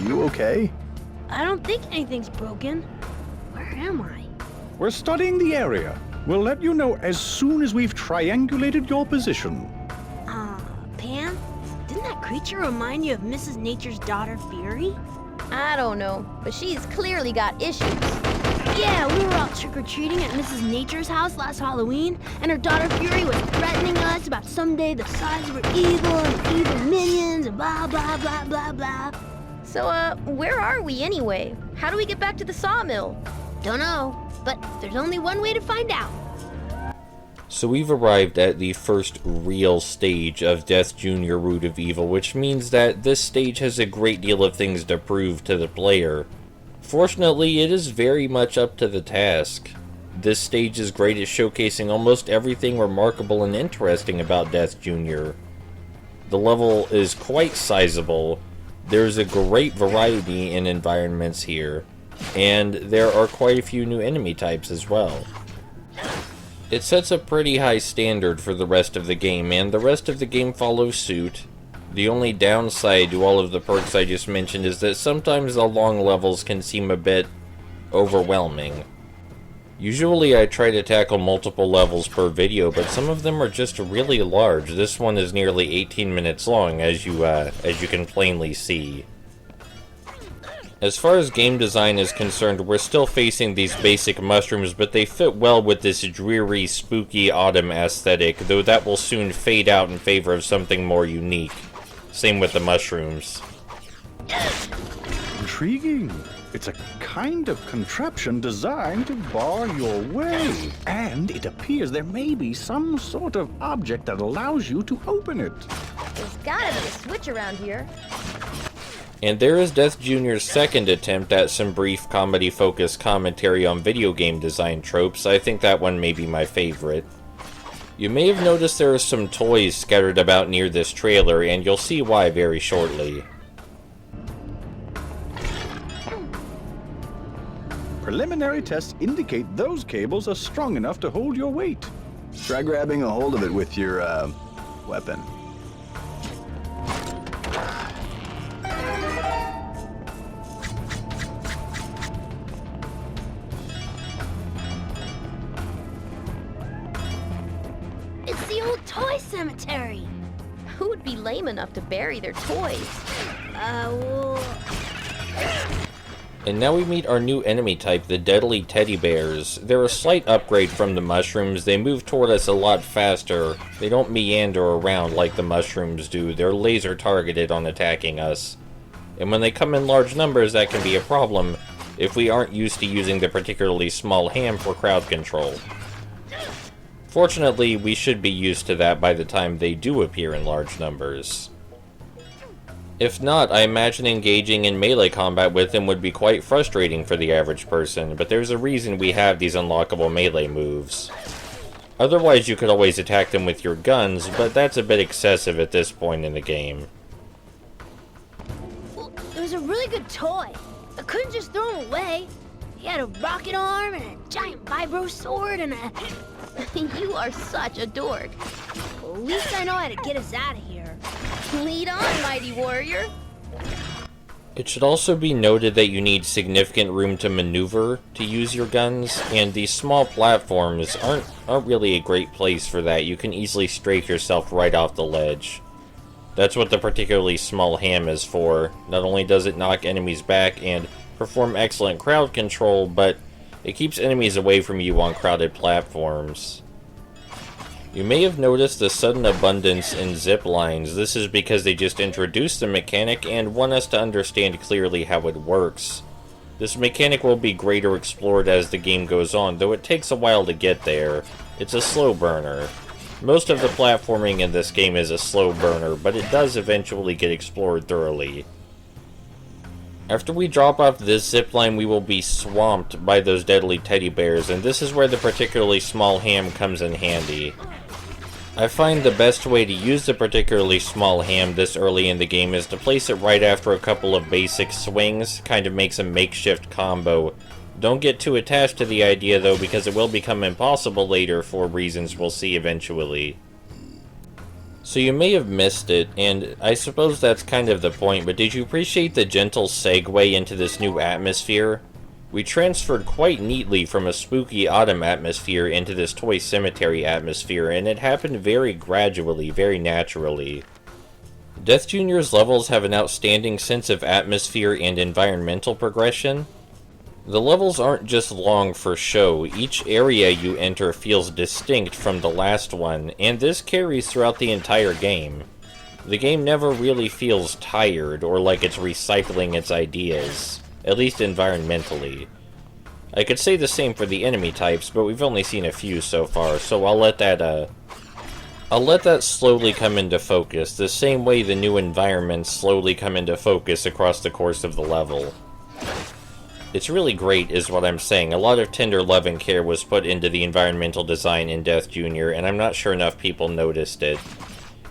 you okay? I don't think anything's broken. Where am I? We're studying the area. We'll let you know as soon as we've triangulated your position. Pan? Didn't that creature remind you of Mrs. Nature's daughter, Fury? I don't know, but she's clearly got issues. Yeah, we were all trick-or-treating at Mrs. Nature's house last Halloween, and her daughter Fury was threatening us about someday the size of her evil and evil minions and blah, blah, blah, blah, blah. So, where are we anyway? How do we get back to the sawmill? Don't know, but there's only one way to find out. So we've arrived at the first real stage of Death Jr. Root of Evil, which means that this stage has a great deal of things to prove to the player. Fortunately, it is very much up to the task. This stage is great at showcasing almost everything remarkable and interesting about Death Jr. The level is quite sizable, there's a great variety in environments here, and there are quite a few new enemy types as well. It sets a pretty high standard for the rest of the game, and the rest of the game follows suit. The only downside to all of the perks I just mentioned is that sometimes the long levels can seem a bit overwhelming. Usually I try to tackle multiple levels per video, but some of them are just really large. This one is nearly 18 minutes long, as you can plainly see. As far as game design is concerned, we're still facing these basic mushrooms, but they fit well with this dreary, spooky autumn aesthetic, though that will soon fade out in favor of something more unique. Same with the mushrooms. Intriguing. It's a kind of contraption designed to bar your way. And it appears there may be some sort of object that allows you to open it. There's gotta be a switch around here. And there is Death Jr.'s second attempt at some brief comedy-focused commentary on video game design tropes. I think that one may be my favorite. You may have noticed there are some toys scattered about near this trailer, and you'll see why very shortly. Preliminary tests indicate those cables are strong enough to hold your weight. Try grabbing a hold of it with your, weapon. It's the old toy cemetery. Who would be lame enough to bury their toys? Well... And now we meet our new enemy type, the Deadly Teddy Bears. They're a slight upgrade from the mushrooms. They move toward us a lot faster. They don't meander around like the mushrooms do. They're laser targeted on attacking us. And when they come in large numbers, that can be a problem if we aren't used to using the particularly small ham for crowd control. Fortunately, we should be used to that by the time they do appear in large numbers. If not, I imagine engaging in melee combat with them would be quite frustrating for the average person, but there's a reason we have these unlockable melee moves. Otherwise, you could always attack them with your guns, but that's a bit excessive at this point in the game. Well, it was a really good toy. I couldn't just throw him away. He had a rocket arm and a giant vibro sword and a... You are such a dork. Well, at least I know how to get us out of here. Lead on, mighty warrior. It should also be noted that you need significant room to maneuver to use your guns, and these small platforms aren't really a great place for that. You can easily strake yourself right off the ledge. That's what the particularly small ham is for. Not only does it knock enemies back and perform excellent crowd control, but it keeps enemies away from you on crowded platforms. You may have noticed the sudden abundance in zip lines. This is because they just introduced the mechanic and want us to understand clearly how it works. This mechanic will be greater explored as the game goes on, though it takes a while to get there. It's a slow burner. Most of the platforming in this game is a slow burner, but it does eventually get explored thoroughly. After we drop off this zipline, we will be swamped by those deadly teddy bears, and this is where the particularly small ham comes in handy. I find the best way to use the particularly small ham this early in the game is to place it right after a couple of basic swings, kind of makes a makeshift combo. Don't get too attached to the idea though, because it will become impossible later for reasons we'll see eventually. So you may have missed it, and I suppose that's kind of the point, but did you appreciate the gentle segue into this new atmosphere? We transferred quite neatly from a spooky autumn atmosphere into this toy cemetery atmosphere, and it happened very gradually, very naturally. Death Jr.'s levels have an outstanding sense of atmosphere and environmental progression. The levels aren't just long for show, each area you enter feels distinct from the last one, and this carries throughout the entire game. The game never really feels tired or like it's recycling its ideas, at least environmentally. I could say the same for the enemy types, but we've only seen a few so far, so I'll let that slowly come into focus, the same way the new environments slowly come into focus across the course of the level. It's really great, is what I'm saying. A lot of tender love and care was put into the environmental design in Death Jr., and I'm not sure enough people noticed it.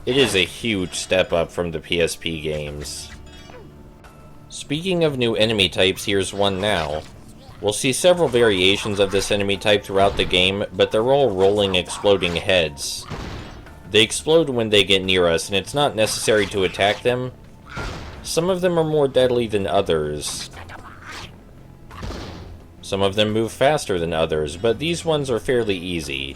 It is a huge step up from the PSP games. Speaking of new enemy types, here's one now. We'll see several variations of this enemy type throughout the game, but they're all rolling, exploding heads. They explode when they get near us, and it's not necessary to attack them. Some of them are more deadly than others. Some of them move faster than others, but these ones are fairly easy.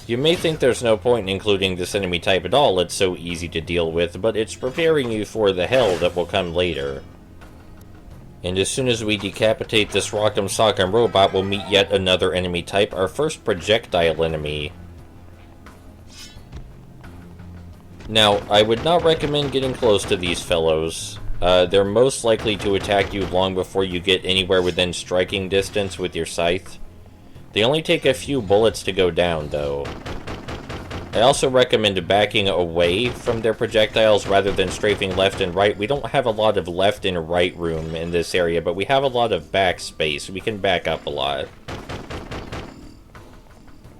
You may think there's no point in including this enemy type at all, it's so easy to deal with, but it's preparing you for the hell that will come later. And as soon as we decapitate this Rock'em Sock'em robot, we'll meet yet another enemy type, our first projectile enemy. Now, I would not recommend getting close to these fellows. They're most likely to attack you long before you get anywhere within striking distance with your scythe. They only take a few bullets to go down, though. I also recommend backing away from their projectiles rather than strafing left and right. We don't have a lot of left and right room in this area, but we have a lot of back space. We can back up a lot.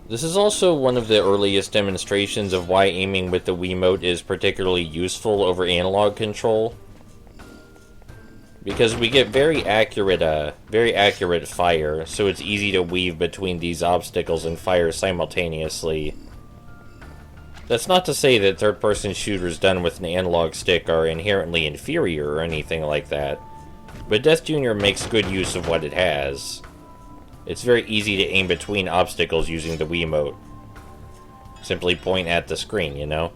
This is also one of the earliest demonstrations of why aiming with the Wiimote is particularly useful over analog control. Because we get very accurate fire, so it's easy to weave between these obstacles and fire simultaneously. That's not to say that third-person shooters done with an analog stick are inherently inferior or anything like that, but Death Jr. makes good use of what it has. It's very easy to aim between obstacles using the Wiimote. Simply point at the screen, you know?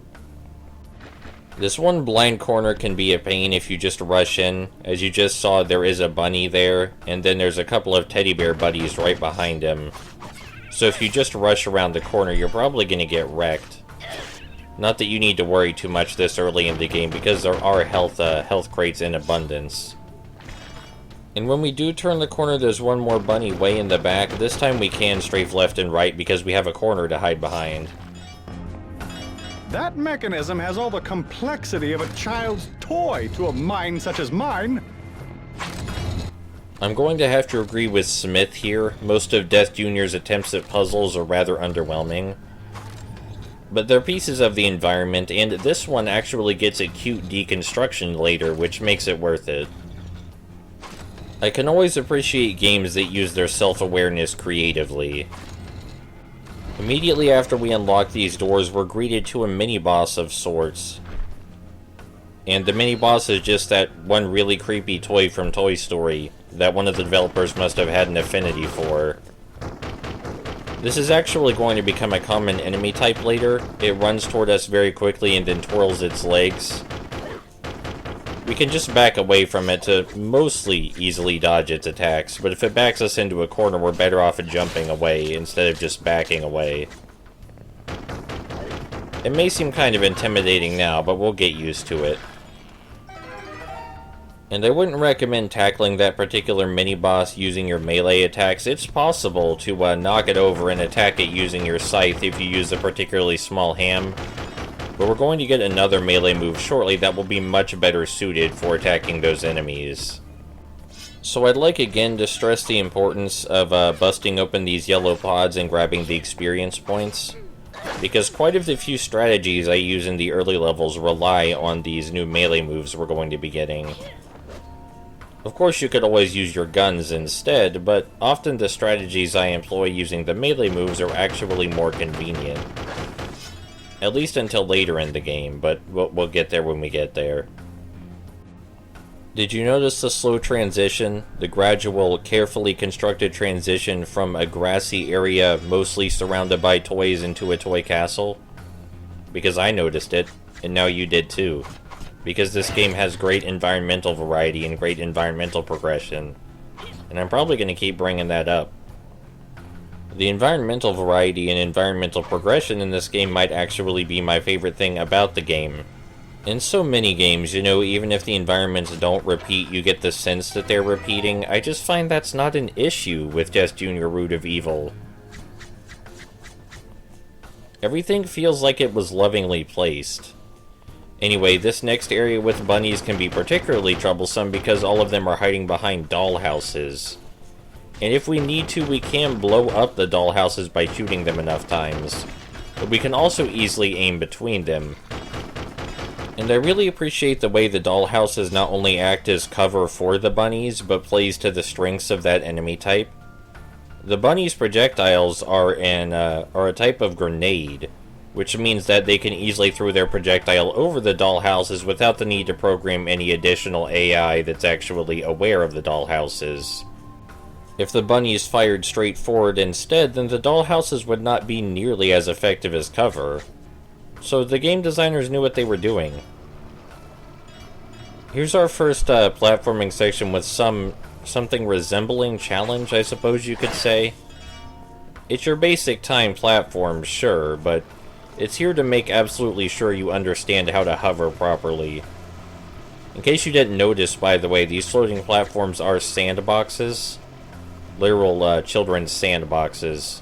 This one blind corner can be a pain if you just rush in. As you just saw, there is a bunny there, and then there's a couple of teddy bear buddies right behind him. So if you just rush around the corner, you're probably going to get wrecked. Not that you need to worry too much this early in the game, because there are health crates in abundance. And when we do turn the corner, there's one more bunny way in the back. This time we can strafe left and right because we have a corner to hide behind. That mechanism has all the complexity of a child's toy to a mind such as mine. I'm going to have to agree with Smith here. Most of Death Jr.'s attempts at puzzles are rather underwhelming. But they're pieces of the environment, and this one actually gets a cute deconstruction later, which makes it worth it. I can always appreciate games that use their self-awareness creatively. Immediately after we unlock these doors, we're greeted to a mini-boss of sorts. And the mini-boss is just that one really creepy toy from Toy Story that one of the developers must have had an affinity for. This is actually going to become a common enemy type later. It runs toward us very quickly and then twirls its legs. We can just back away from it to mostly easily dodge its attacks, but if it backs us into a corner, we're better off at jumping away instead of just backing away. It may seem kind of intimidating now, but we'll get used to it. And I wouldn't recommend tackling that particular mini-boss using your melee attacks. It's possible to knock it over and attack it using your scythe if you use a particularly small ham. But we're going to get another melee move shortly that will be much better suited for attacking those enemies. So I'd like again to stress the importance of busting open these yellow pods and grabbing the experience points, because quite a few strategies I use in the early levels rely on these new melee moves we're going to be getting. Of course you could always use your guns instead, but often the strategies I employ using the melee moves are actually more convenient. At least until later in the game, but we'll get there when we get there. Did you notice the slow transition? The gradual, carefully constructed transition from a grassy area mostly surrounded by toys into a toy castle? Because I noticed it, and now you did too. Because this game has great environmental variety and great environmental progression. And I'm probably going to keep bringing that up. The environmental variety and environmental progression in this game might actually be my favorite thing about the game. In so many games, you know, even if the environments don't repeat, you get the sense that they're repeating. I just find that's not an issue with Death Jr. Root of Evil. Everything feels like it was lovingly placed. Anyway, this next area with bunnies can be particularly troublesome because all of them are hiding behind dollhouses. And if we need to, we can blow up the dollhouses by shooting them enough times. But we can also easily aim between them. And I really appreciate the way the dollhouses not only act as cover for the bunnies, but plays to the strengths of that enemy type. The bunnies' projectiles are a type of grenade, which means that they can easily throw their projectile over the dollhouses without the need to program any additional AI that's actually aware of the dollhouses. If the bunnies fired straight forward instead, then the dollhouses would not be nearly as effective as cover. So the game designers knew what they were doing. Here's our first platforming section with something resembling challenge, I suppose you could say. It's your basic time platform, sure, but it's here to make absolutely sure you understand how to hover properly. In case you didn't notice, by the way, these floating platforms are sandboxes. Literal children's sandboxes.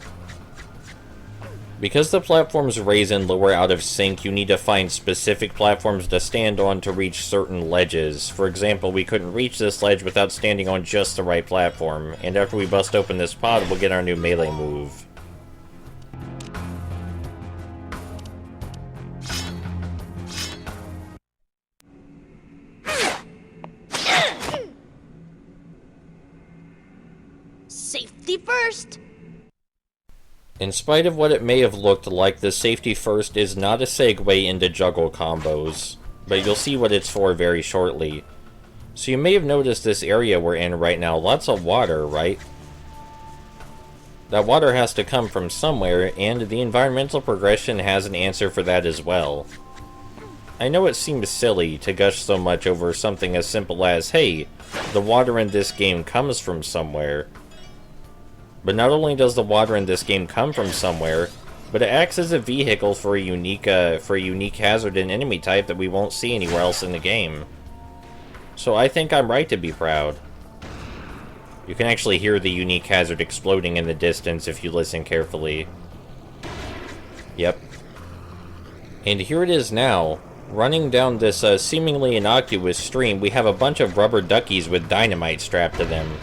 Because the platforms raise and lower out of sync, you need to find specific platforms to stand on to reach certain ledges. For example, we couldn't reach this ledge without standing on just the right platform, and after we bust open this pod, we'll get our new melee move. Safety first! In spite of what it may have looked like, the safety first is not a segue into juggle combos, but you'll see what it's for very shortly. So you may have noticed this area we're in right now, lots of water, right? That water has to come from somewhere, and the environmental progression has an answer for that as well. I know it seems silly to gush so much over something as simple as, hey, the water in this game comes from somewhere. But not only does the water in this game come from somewhere, but it acts as a vehicle for a unique hazard and enemy type that we won't see anywhere else in the game. So I think I'm right to be proud. You can actually hear the unique hazard exploding in the distance if you listen carefully. Yep. And here it is now. Running down this seemingly innocuous stream, we have a bunch of rubber duckies with dynamite strapped to them.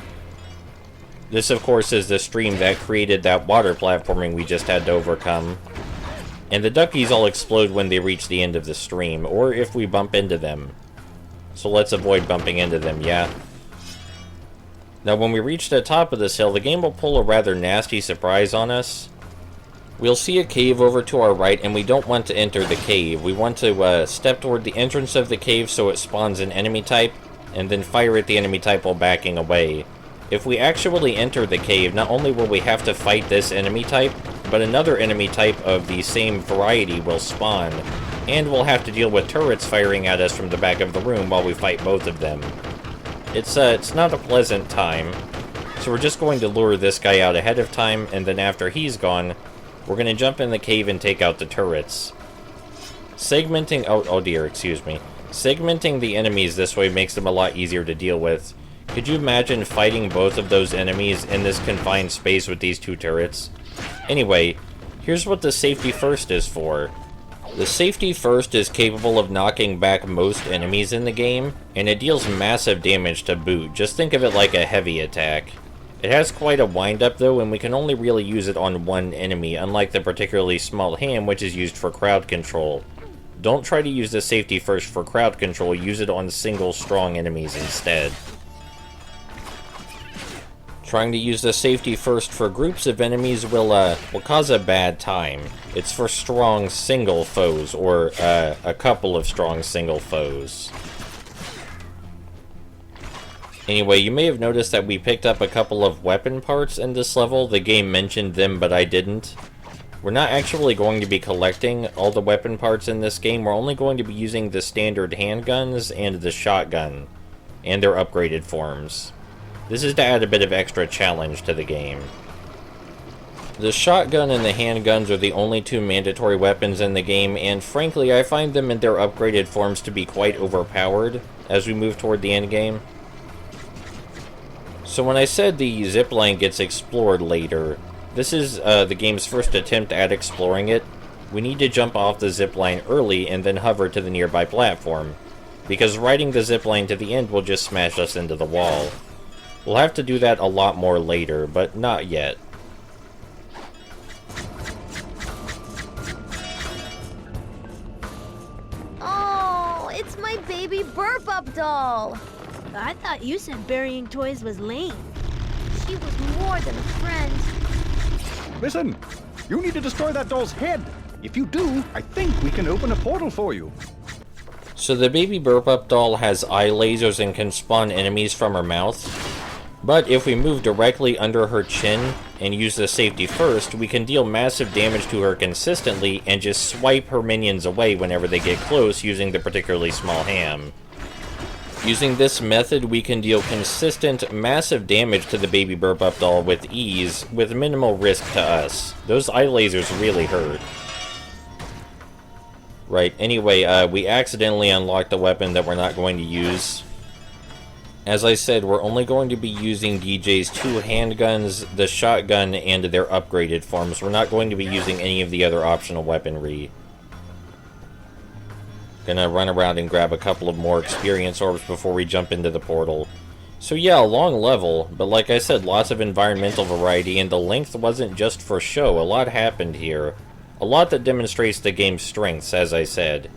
This, of course, is the stream that created that water platforming we just had to overcome. And the duckies all explode when they reach the end of the stream, or if we bump into them. So let's avoid bumping into them, yeah? Now, when we reach the top of this hill, the game will pull a rather nasty surprise on us. We'll see a cave over to our right, and we don't want to enter the cave. We want to step toward the entrance of the cave so it spawns an enemy type, and then fire at the enemy type while backing away. If we actually enter the cave, not only will we have to fight this enemy type, but another enemy type of the same variety will spawn, and we'll have to deal with turrets firing at us from the back of the room while we fight both of them. It's not a pleasant time, so we're just going to lure this guy out ahead of time, and then after he's gone, we're going to jump in the cave and take out the turrets. Segmenting the enemies this way makes them a lot easier to deal with. Could you imagine fighting both of those enemies in this confined space with these two turrets? Anyway, here's what the safety first is for. The safety first is capable of knocking back most enemies in the game, and it deals massive damage to boot. Just think of it like a heavy attack. It has quite a wind-up though, and we can only really use it on one enemy, unlike the particularly small hand which is used for crowd control. Don't try to use the safety first for crowd control, use it on single strong enemies instead. Trying to use the safety first for groups of enemies will cause a bad time. It's for strong single foes, or a couple of strong single foes. Anyway, you may have noticed that we picked up a couple of weapon parts in this level. The game mentioned them, but I didn't. We're not actually going to be collecting all the weapon parts in this game. We're only going to be using the standard handguns and the shotgun, and their upgraded forms. This is to add a bit of extra challenge to the game. The shotgun and the handguns are the only two mandatory weapons in the game, and frankly, I find them in their upgraded forms to be quite overpowered as we move toward the end game. So when I said the zipline gets explored later, this is the game's first attempt at exploring it. We need to jump off the zipline early and then hover to the nearby platform, because riding the zipline to the end will just smash us into the wall. We'll have to do that a lot more later, but not yet. Oh, it's my baby Burp-Up doll. I thought you said burying toys was lame. She was more than a friend. Listen, you need to destroy that doll's head. If you do, I think we can open a portal for you. So the baby Burp-Up doll has eye lasers and can spawn enemies from her mouth. But if we move directly under her chin and use the safety first, we can deal massive damage to her consistently and just swipe her minions away whenever they get close using the particularly small ham. Using this method, we can deal consistent, massive damage to the baby Burp-Up doll with ease, with minimal risk to us. Those eye lasers really hurt. Right, anyway, we accidentally unlocked the weapon that we're not going to use. As I said, we're only going to be using DJ's two handguns, the shotgun, and their upgraded forms. We're not going to be using any of the other optional weaponry. Gonna run around and grab a couple of more experience orbs before we jump into the portal. So yeah, a long level, but like I said, lots of environmental variety, and the length wasn't just for show. A lot happened here. A lot that demonstrates the game's strengths, as I said.